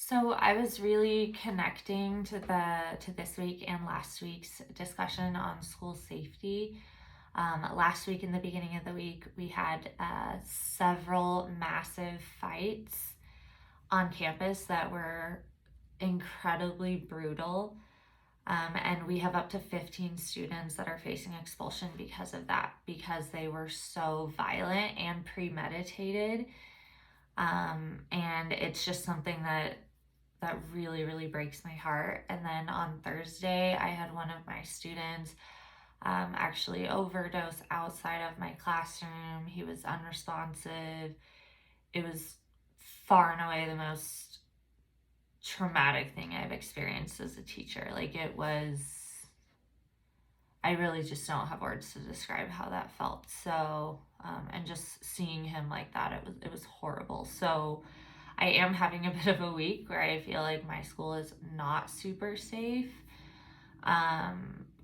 So I was really connecting to this week and last week's discussion on school safety. Last week, in the beginning of the week, we had several massive fights on campus that were incredibly brutal. And we have up to 15 students that are facing expulsion because of that, because they were so violent and premeditated. And it's just something that really, really breaks my heart. And then on Thursday, I had one of my students actually overdose outside of my classroom. He was unresponsive. It was far and away the most traumatic thing I've experienced as a teacher. I really just don't have words to describe how that felt. So, and just seeing him like that, it was horrible. So, I am having a bit of a week where I feel like my school is not super safe. I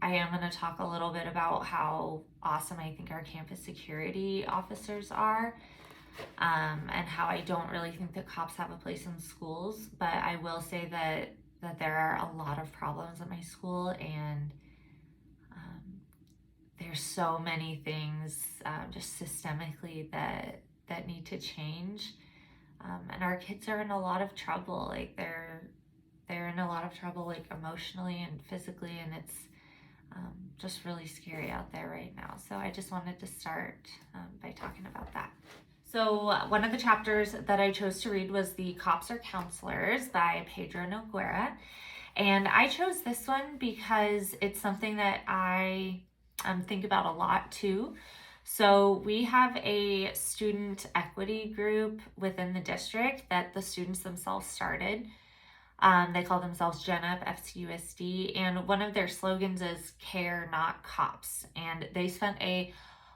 am going to talk a little bit about how awesome I think our campus security officers are, and how I don't really think that cops have a place in schools. But I will say that there are a lot of problems at my school, and there's so many things just systemically that need to change. And our kids are in a lot of trouble. They're in a lot of trouble, like emotionally and physically, and it's just really scary out there right now. So I just wanted to start by talking about that. So one of the chapters that I chose to read was The Cops Are Counselors by Pedro Noguera. And I chose this one because it's something that I think about a lot too. So we have a student equity group within the district that the students themselves started. They call themselves Gen Up FCUSD, and one of their slogans is "Care, Not Cops." And they spent a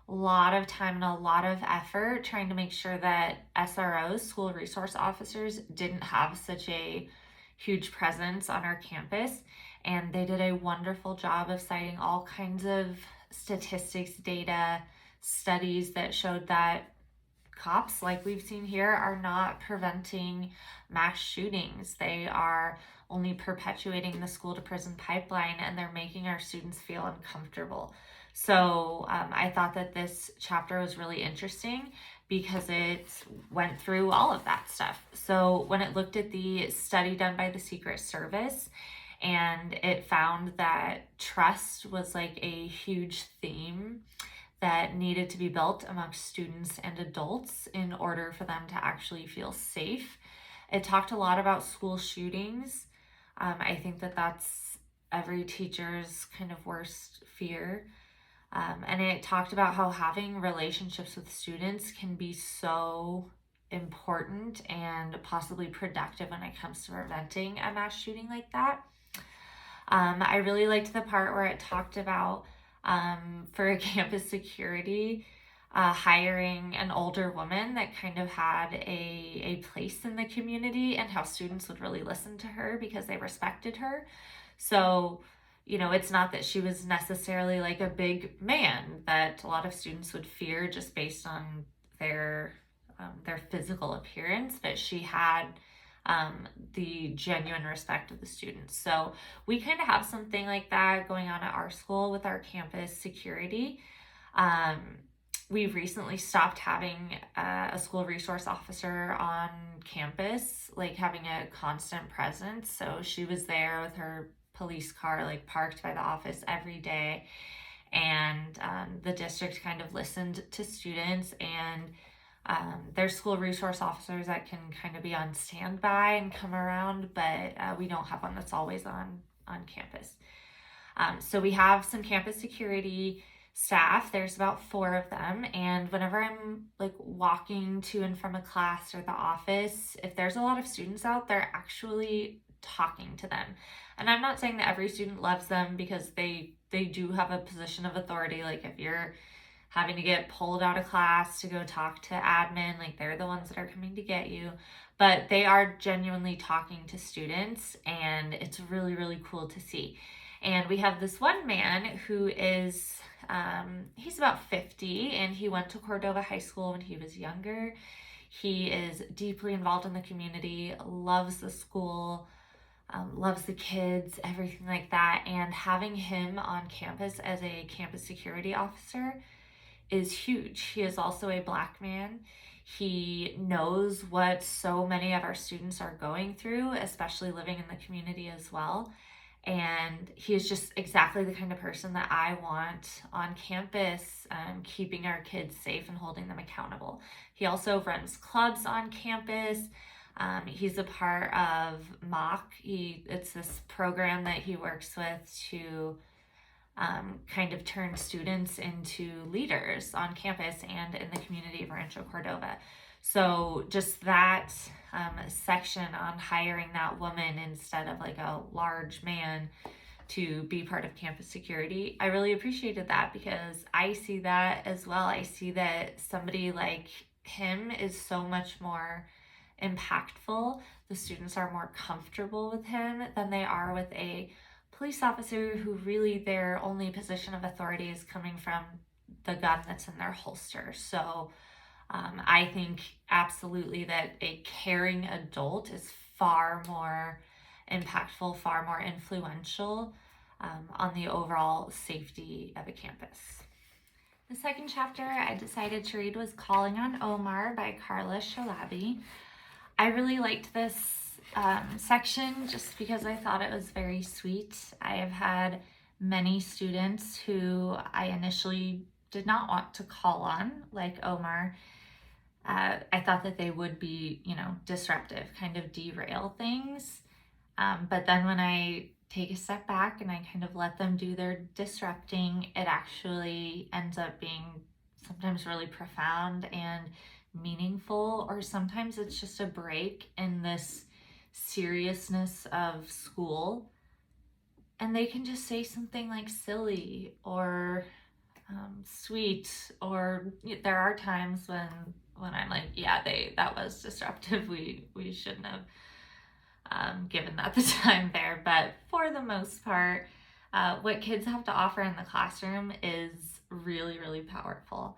lot of time and a lot of effort trying to make sure that SROs, school resource officers, didn't have such a huge presence on our campus. And they did a wonderful job of citing all kinds of statistics, data, studies that showed that cops, like we've seen here, are not preventing mass shootings. They are only perpetuating the school to prison pipeline, and they're making our students feel uncomfortable. So I thought that this chapter was really interesting because it went through all of that stuff. So when it looked at the study done by the Secret Service, and it found that trust was like a huge theme that needed to be built amongst students and adults in order for them to actually feel safe. It talked a lot about school shootings. I think that that's every teacher's kind of worst fear. And it talked about how having relationships with students can be so important and possibly productive when it comes to preventing a mass shooting like that. I really liked the part where it talked about for campus security, hiring an older woman that kind of had a place in the community, and how students would really listen to her because they respected her. So, it's not that she was necessarily like a big man that a lot of students would fear just based on their physical appearance, but she had the genuine respect of the students. So we kind of have something like that going on at our school with our campus security. We've recently stopped having a school resource officer on campus, like having a constant presence. So she was there with her police car, like parked by the office every day. And the district kind of listened to students, and there's school resource officers that can kind of be on standby and come around, but we don't have one that's always on campus. So we have some campus security staff. There's about 4 of them, and whenever I'm like walking to and from a class or the office, if there's a lot of students out, they're actually talking to them. And I'm not saying that every student loves them, because they do have a position of authority. Like if you're having to get pulled out of class to go talk to admin, like they're the ones that are coming to get you. But they are genuinely talking to students, and it's really, really cool to see. And we have this one man who is, he's about 50, and he went to Cordova High School when he was younger. He is deeply involved in the community, loves the school, loves the kids, everything like that. And having him on campus as a campus security officer is huge. He is also a Black man. He knows what so many of our students are going through, especially living in the community as well. And he is just exactly the kind of person that I want on campus, keeping our kids safe and holding them accountable. He also runs clubs on campus. He's a part of MOC. It's this program that he works with to kind of turn students into leaders on campus and in the community of Rancho Cordova. So just that section on hiring that woman instead of like a large man to be part of campus security, I really appreciated that because I see that as well. I see that somebody like him is so much more impactful. The students are more comfortable with him than they are with a police officer who really their only position of authority is coming from the gun that's in their holster. So I think absolutely that a caring adult is far more impactful, far more influential on the overall safety of a campus. The second chapter I decided to read was Calling on Omar by Carla Shalabi. I really liked this section just because I thought it was very sweet. I have had many students who I initially did not want to call on, like Omar. I thought that they would be, disruptive, kind of derail things. But then when I take a step back and I kind of let them do their disrupting, it actually ends up being sometimes really profound and meaningful, or sometimes it's just a break in this seriousness of school. And they can just say something like silly or sweet, or there are times when I'm like, yeah, that was disruptive. We shouldn't have given that the time there. But for the most part, what kids have to offer in the classroom is really, really powerful.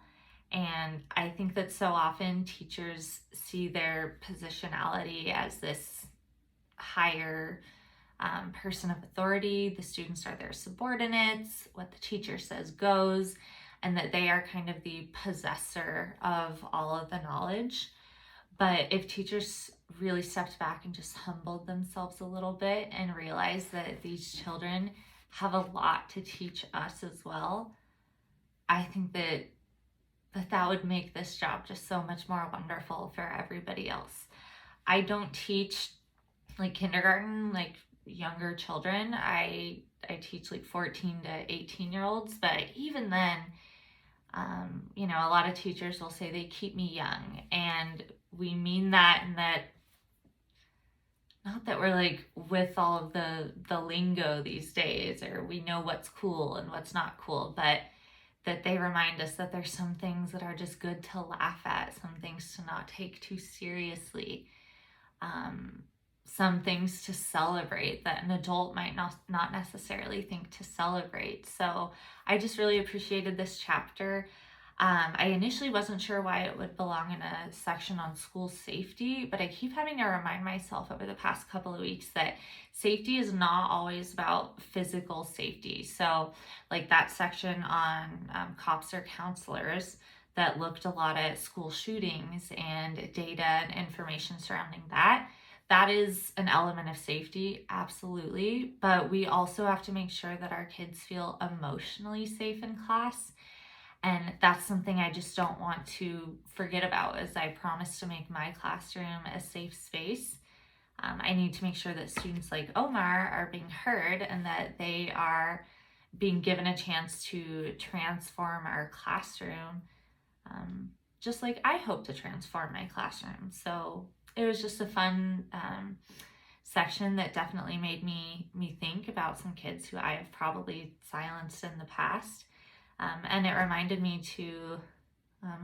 And I think that so often teachers see their positionality as this higher person of authority. The students are their subordinates. What the teacher says goes, and that they are kind of the possessor of all of the knowledge. But if teachers really stepped back and just humbled themselves a little bit and realized that these children have a lot to teach us as well, I think that would make this job just so much more wonderful for everybody else. I don't teach like kindergarten, like younger children. I teach like 14 to 18-year-olds, but even then, a lot of teachers will say they keep me young, and we mean that, and that not that we're like with all of the lingo these days, or we know what's cool and what's not cool, but that they remind us that there's some things that are just good to laugh at, some things to not take too seriously, some things to celebrate that an adult might not necessarily think to celebrate. So I just really appreciated this chapter. I initially wasn't sure why it would belong in a section on school safety, but I keep having to remind myself over the past couple of weeks that safety is not always about physical safety. So like that section on cops or counselors that looked a lot at school shootings and data and information surrounding that. That is an element of safety, absolutely. But we also have to make sure that our kids feel emotionally safe in class. And that's something I just don't want to forget about, as I promise to make my classroom a safe space. I need to make sure that students like Omar are being heard and that they are being given a chance to transform our classroom, just like I hope to transform my classroom. So it was just a fun section that definitely made me think about some kids who I have probably silenced in the past. And it reminded me to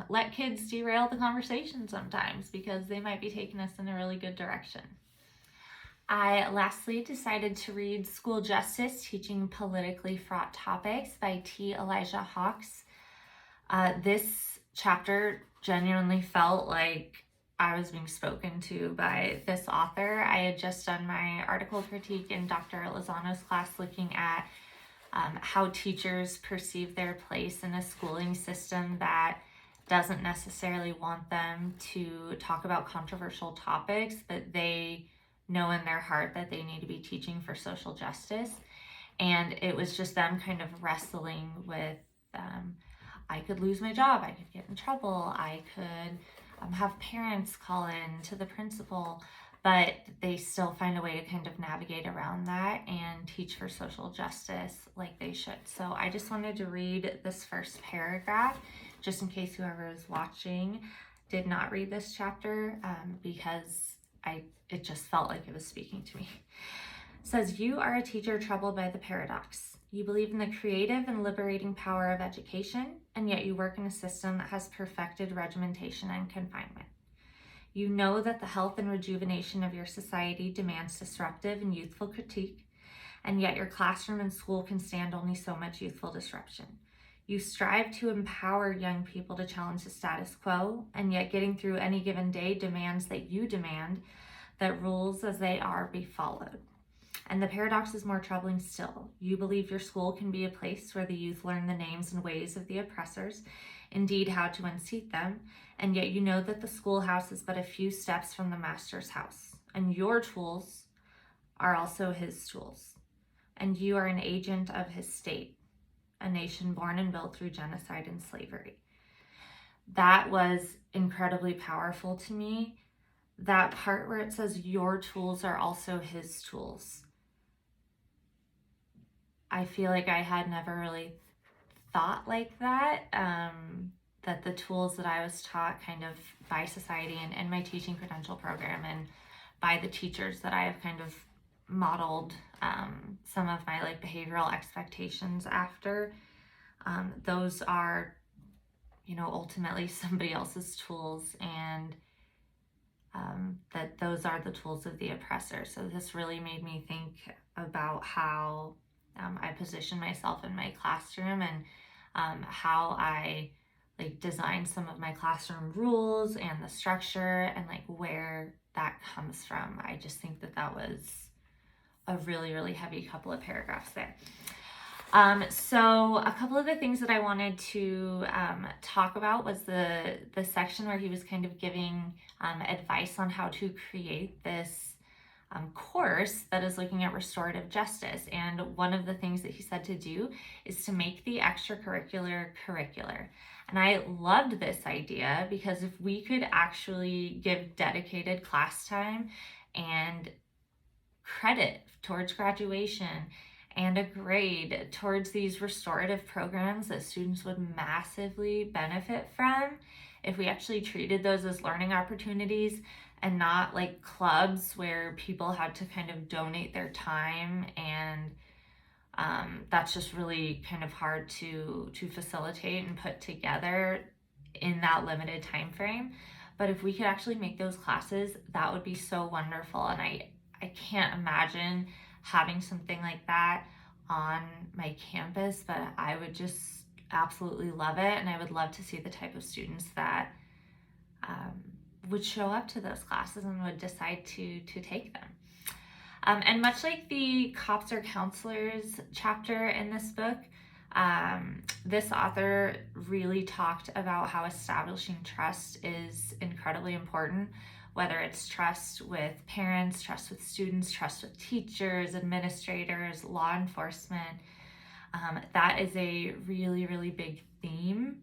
let kids derail the conversation sometimes, because they might be taking us in a really good direction. I lastly decided to read School Justice, Teaching Politically Fraught Topics by T. Elijah Hawks. This chapter genuinely felt like I was being spoken to by this author. I had just done my article critique in Dr. Lozano's class looking at how teachers perceive their place in a schooling system that doesn't necessarily want them to talk about controversial topics, but they know in their heart that they need to be teaching for social justice. And it was just them kind of wrestling with, I could lose my job, I could get in trouble, I could have parents call in to the principal, but they still find a way to kind of navigate around that and teach for social justice like they should. So I just wanted to read this first paragraph, just in case whoever is watching did not read this chapter, because it just felt like it was speaking to me. It says, you are a teacher troubled by the paradox. You believe in the creative and liberating power of education, and yet you work in a system that has perfected regimentation and confinement. You know that the health and rejuvenation of your society demands disruptive and youthful critique, and yet your classroom and school can stand only so much youthful disruption. You strive to empower young people to challenge the status quo, and yet getting through any given day demands that you demand that rules as they are be followed. And the paradox is more troubling still. You believe your school can be a place where the youth learn the names and ways of the oppressors, indeed how to unseat them, and yet you know that the schoolhouse is but a few steps from the master's house, and your tools are also his tools, and you are an agent of his state, a nation born and built through genocide and slavery. That was incredibly powerful to me. That part where it says your tools are also his tools. I feel like I had never really thought like that, that the tools that I was taught kind of by society and my teaching credential program and by the teachers that I have kind of modeled some of my like behavioral expectations after, those are, ultimately somebody else's tools, and that those are the tools of the oppressor. So this really made me think about how I position myself in my classroom, and how I design some of my classroom rules and the structure, and where that comes from. I just think that was a really, really heavy couple of paragraphs there. So a couple of the things that I wanted to talk about was the section where he was kind of giving advice on how to create this course that is looking at restorative justice. And one of the things that he said to do is to make the extracurricular curricular. And I loved this idea, because if we could actually give dedicated class time and credit towards graduation and a grade towards these restorative programs that students would massively benefit from, if we actually treated those as learning opportunities and not like clubs where people had to kind of donate their time, and that's just really kind of hard to facilitate and put together in that limited time frame. But if we could actually make those classes, that would be so wonderful. And I can't imagine having something like that on my campus, but I would just absolutely love it. And I would love to see the type of students that would show up to those classes and would decide to take them. And much like the Cops Are Counselors chapter in this book, this author really talked about how establishing trust is incredibly important, whether it's trust with parents, trust with students, trust with teachers, administrators, law enforcement. That is a really, really big theme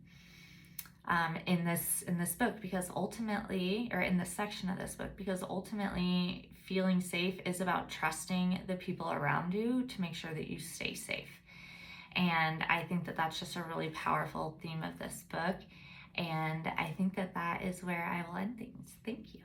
in this book, because ultimately, or in this section of this book, because ultimately feeling safe is about trusting the people around you to make sure that you stay safe. And I think that that's just a really powerful theme of this book. And I think that is where I will end things. Thank you.